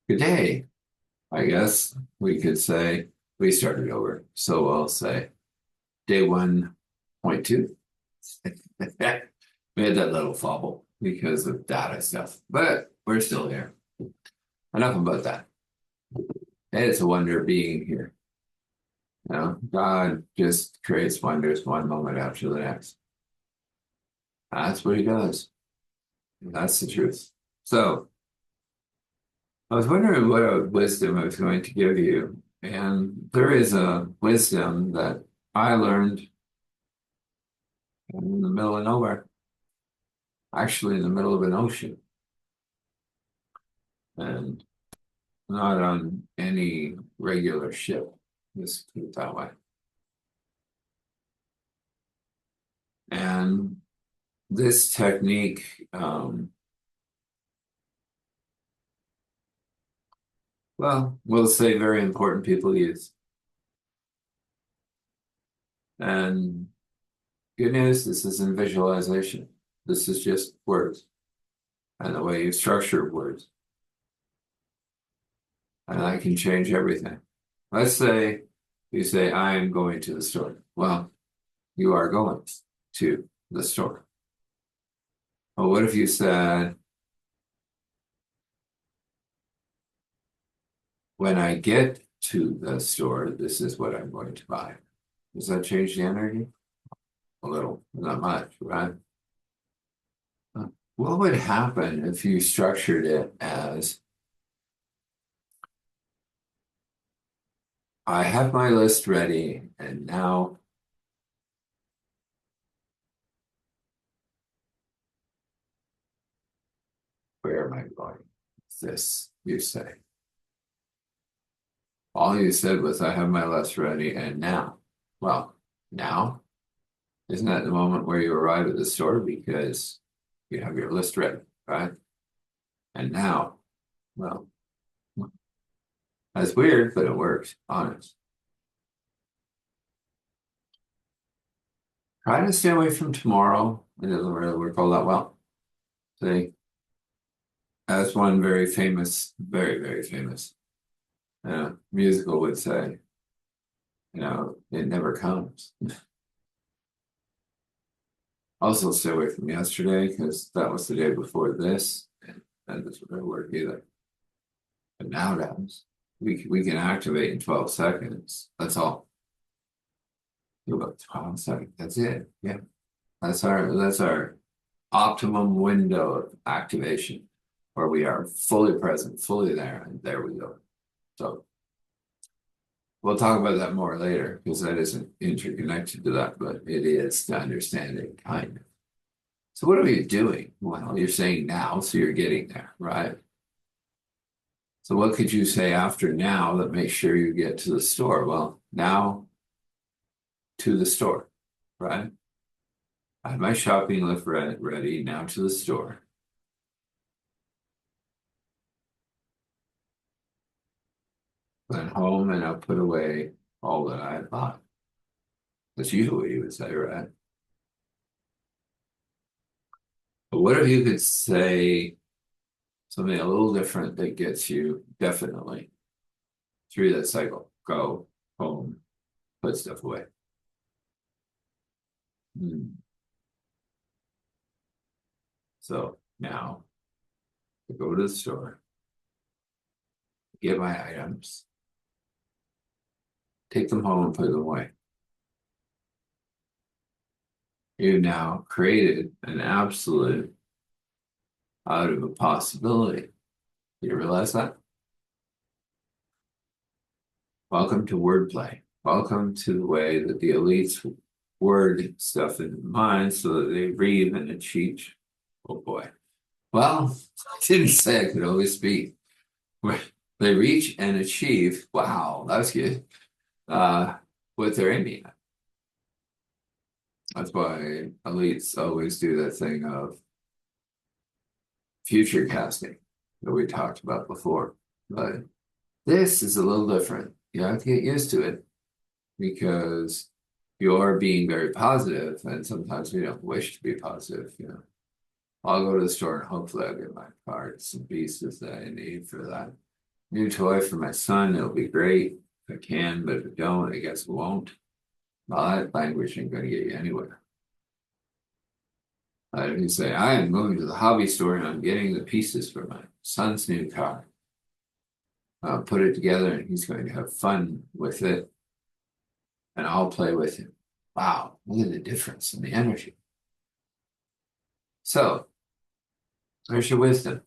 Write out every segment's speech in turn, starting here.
Good day. I guess we could say we started over. So I'll say day 1.2. We had that little fumble because of data stuff, but we're still here. Enough about that. It's a wonder being here. God just creates wonders one moment after the next. That's what he does. That's the truth. So I was wondering what a wisdom I was going to give you. And there is a wisdom that I learned in the middle of nowhere, actually in the middle of an ocean, and not on any regular ship. Let's put it that way. And this technique, well, we'll say very important people use. And good news, this isn't visualization. This is just words and the way you structure words. And I can change everything. Let's say you say, I am going to the store. Well, you are going to the store. Well, what if you said, when I get to the store, this is what I'm going to buy? Does that change the energy? A little, not much, right? What would happen if you structured it as, I have my list ready, and now where am I going? This, you say. All you said was, I have my list ready, and now. Well, now, isn't that the moment where you arrive at the store because you have your list ready, right? And now, well, that's weird, but it works, honest. Try to stay away from tomorrow. It doesn't really work all that well. See, as one very famous, very, very famous musical would say, it never comes. Also, stay away from yesterday because that was the day before this, and that doesn't really work either. But nowadays, we can activate in 12 seconds. That's all. About 12 seconds. That's it. Yeah. That's our optimum window of activation where we are fully present, fully there, and there we go. So we'll talk about that more later because that isn't interconnected to that, but it is to understand it kind of. So what are you doing? Well, you're saying now, so you're getting there, right? So what could you say after now that makes sure you get to the store? Well, now to the store, right? I have my shopping list ready, now to the store. Then home and I'll put away all that I bought. That's usually what you would say, right? But what if you could say something a little different that gets you definitely through that cycle? Go home, put stuff away. So now I go to the store, get my items, take them home and put them away. You now created an absolute out of a possibility. You realize that? Welcome to wordplay. Welcome to the way that the elites word stuff in mind so that they read and achieve. Oh boy. Well, I didn't say I could always speak. They reach and achieve. Wow, that's good. What they're aiming at. That's why elites always do that thing of future casting that we talked about before. But this is a little different. You have to get used to it because you're being very positive, and sometimes we don't wish to be positive. I'll go to the store and hopefully I'll get my parts and pieces that I need for that new toy for my son. It'll be great if I can, but if I don't, I guess it won't. Well, that language ain't gonna get you anywhere. You say, I am moving to the hobby store and I'm getting the pieces for my son's new car. I'll put it together and he's going to have fun with it and I'll play with him. Wow, look at the difference in the energy. So, there's your wisdom.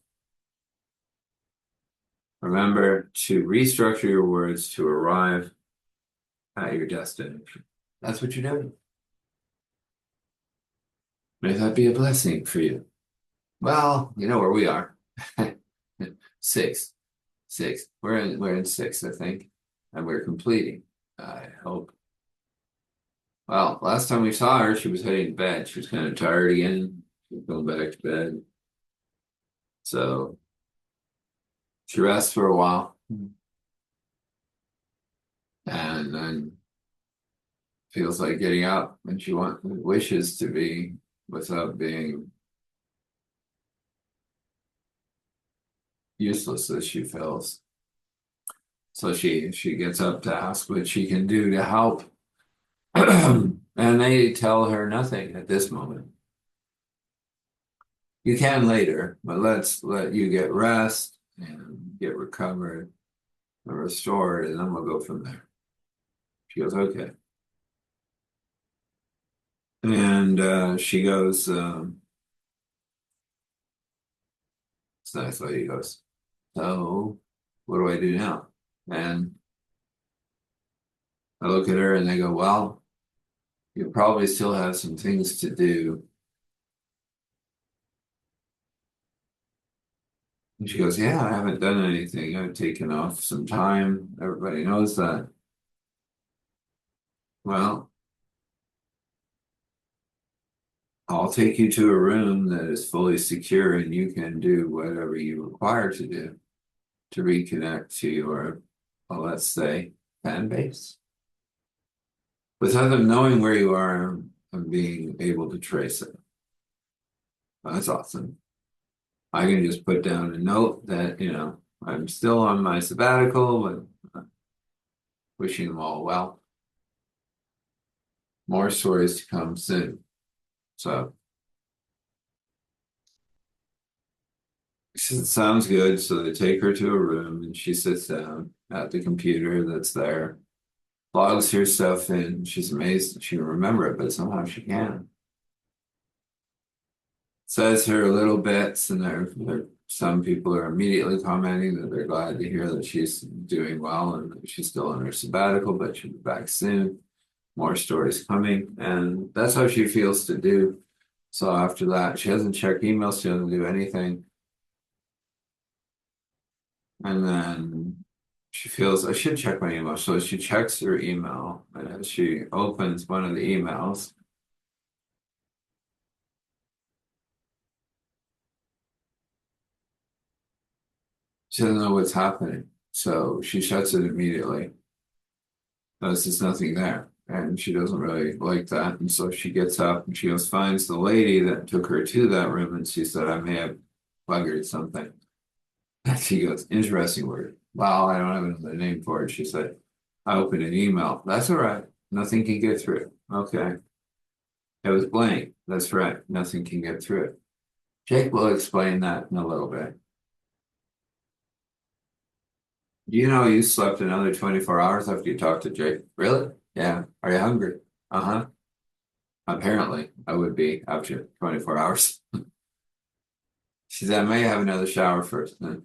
Remember to restructure your words to arrive at your destination. That's what you're doing. May that be a blessing for you. Well, you know where we are. Six. We're in six, I think. And we're completing. I hope. Well, last time we saw her, she was heading to bed. She was kind of tired again. She was going back to bed. So she rests for a while. And then feels like getting up and she wishes to be without being useless as she feels. So she gets up to ask what she can do to help. And they tell her nothing at this moment. You can later, but let's let you get rest and get recovered and restored, and then we'll go from there. She goes, okay. And she goes, it's nice how he goes, so what do I do now? And I look at her and they go, well, you probably still have some things to do. And she goes, yeah, I haven't done anything. I've taken off some time. Everybody knows that. Well, I'll take you to a room that is fully secure and you can do whatever you require to do to reconnect to your, well, let's say, fan base. Without them knowing where you are and being able to trace it. Well, that's awesome. I can just put down a note that, I'm still on my sabbatical, but wishing them all well. More stories to come soon. So, she said, sounds good. So they take her to a room and she sits down at the computer that's there, logs her stuff in. She's amazed that she can remember it, but somehow she can. Says her little bits, and some people are immediately commenting that they're glad to hear that she's doing well and that she's still on her sabbatical, but she'll be back soon. More stories coming, and that's how she feels to do. So after that, she doesn't check emails, she doesn't do anything. And then she feels, I should check my email. So she checks her email, and as she opens one of the emails, she doesn't know what's happening. So she shuts it immediately. There's just nothing there. And she doesn't really like that. And so she gets up and she goes, finds the lady that took her to that room. And she said, I may have buggered something. And she goes, interesting word. Well, I don't have another name for it. She said, I opened an email. That's all right. Nothing can get through it. Okay. It was blank. That's right. Nothing can get through it. Jake will explain that in a little bit. You know, you slept another 24 hours after you talked to Jake. Really? Yeah. Are you hungry? Uh-huh. Apparently, I would be after 24 hours. She said, I may have another shower first. And the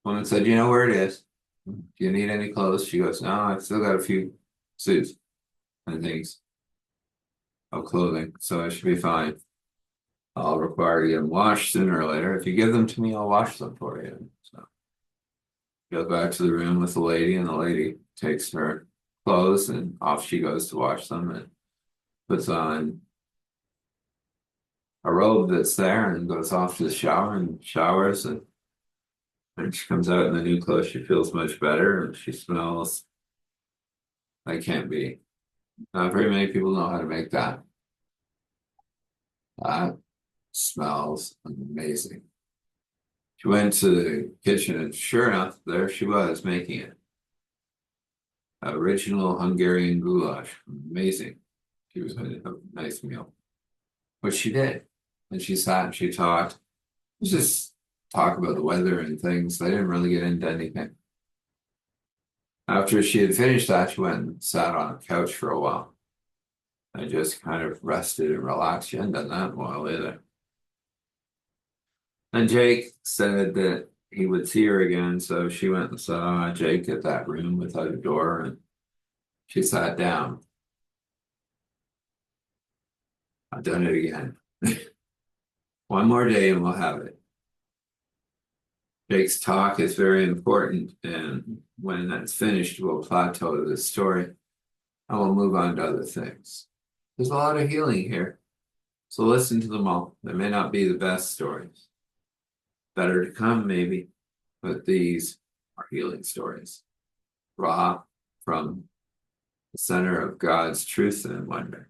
woman said, you know where it is? Do you need any clothes? She goes, no, I've still got a few suits and things of clothing, so I should be fine. I'll require to get them washed sooner or later. If you give them to me, I'll wash them for you. So goes back to the room with the lady, and the lady takes her clothes and off she goes to wash them and puts on a robe that's there and goes off to the shower and showers and when she comes out in the new clothes, she feels much better and she smells like can't be. Not very many people know how to make that. Uh, Smells amazing. She went to the kitchen and sure enough, there she was making it. Original Hungarian goulash. Amazing. She was going to have a nice meal. Which she did. And she sat and she talked. It was just talk about the weather and things. They didn't really get into anything. After she had finished that, she went and sat on a couch for a while. I just kind of rested and relaxed. She hadn't done that in a while either. And Jake said that he would see her again, so she went and saw Jake at that room without a door, and she sat down. I've done it again. One more day and we'll have it. Jake's talk is very important, and when that's finished, we'll plateau this story and we'll move on to other things. There's a lot of healing here, so listen to them all. They may not be the best stories. Better to come, maybe, but these are healing stories, raw from the center of God's truth and wonder.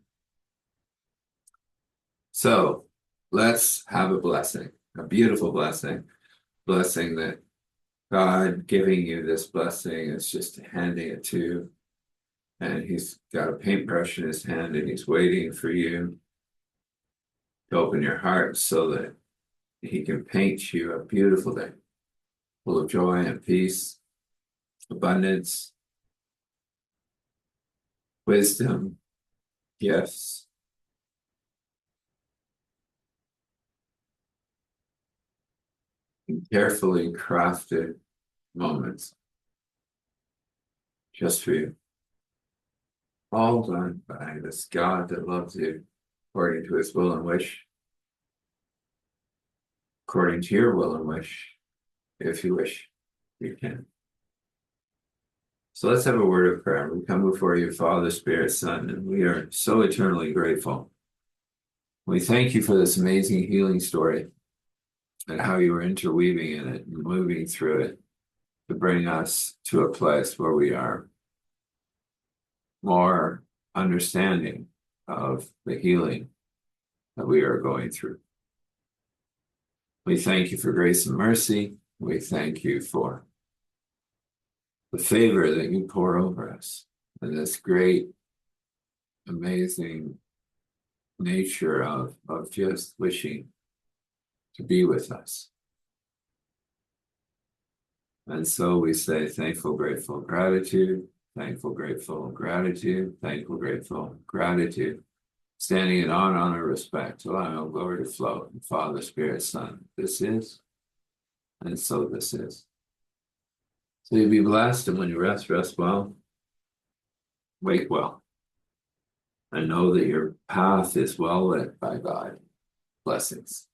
So let's have a blessing, a beautiful blessing that God giving you this blessing is just handing it to you. And he's got a paintbrush in his hand and he's waiting for you to open your heart so that he can paint you a beautiful day, full of joy and peace, abundance, wisdom, gifts. And carefully crafted moments just for you. All done by this God that loves you according to his will and wish, according to your will and wish, if you wish, you can. So let's have a word of prayer. We come before you, Father, Spirit, Son, and we are so eternally grateful. We thank you for this amazing healing story and how you are interweaving in it and moving through it to bring us to a place where we are more understanding of the healing that we are going through. We thank you for grace and mercy. We thank you for the favor that you pour over us and this great, amazing nature of just wishing to be with us. And so we say thankful, grateful, gratitude, thankful, grateful, gratitude, thankful, grateful, gratitude, standing in awe and honor, respect, allowing all glory to flow. Father, Spirit, Son, this is, and so this is. So you be blessed, and when you rest, rest well, wake well, and know that your path is well lit by God. Blessings.